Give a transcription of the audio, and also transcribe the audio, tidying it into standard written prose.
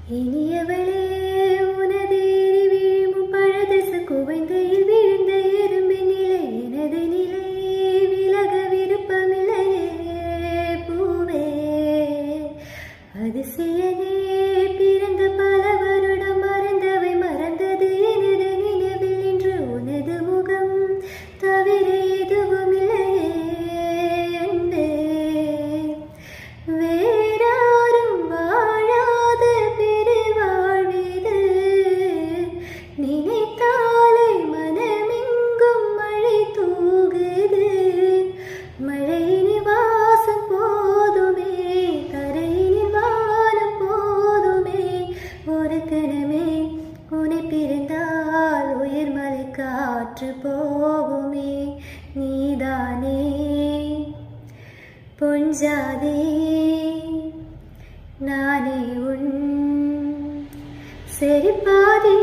இனியவளே உனதேறி வீழும் பழதச குவைந்தையில் விழுந்த எறும்பின் நிலை எனது நிலை விலக விருப்பமில்லையே பூவே அதிசயனே பிறந்த பல வருடம் மறந்தவை மறந்தது எனது நினைவில் இன்று உனது முகம் தவிர எதுவும் இல்லையே அன்பே வேறாரும் வாழாத பெருவாழ்விது நினைத்தாலே மனமெங்கும் மழை தூகுது மழையினி வாசம் போதுமே தரையினி வானம் போதுமே ஒரு கணமே உனை பிரிந்தால் உயர்மலை காற்று போகுமே நீதானே பொஞ்சாதே நானே உன் செறிப்பாதே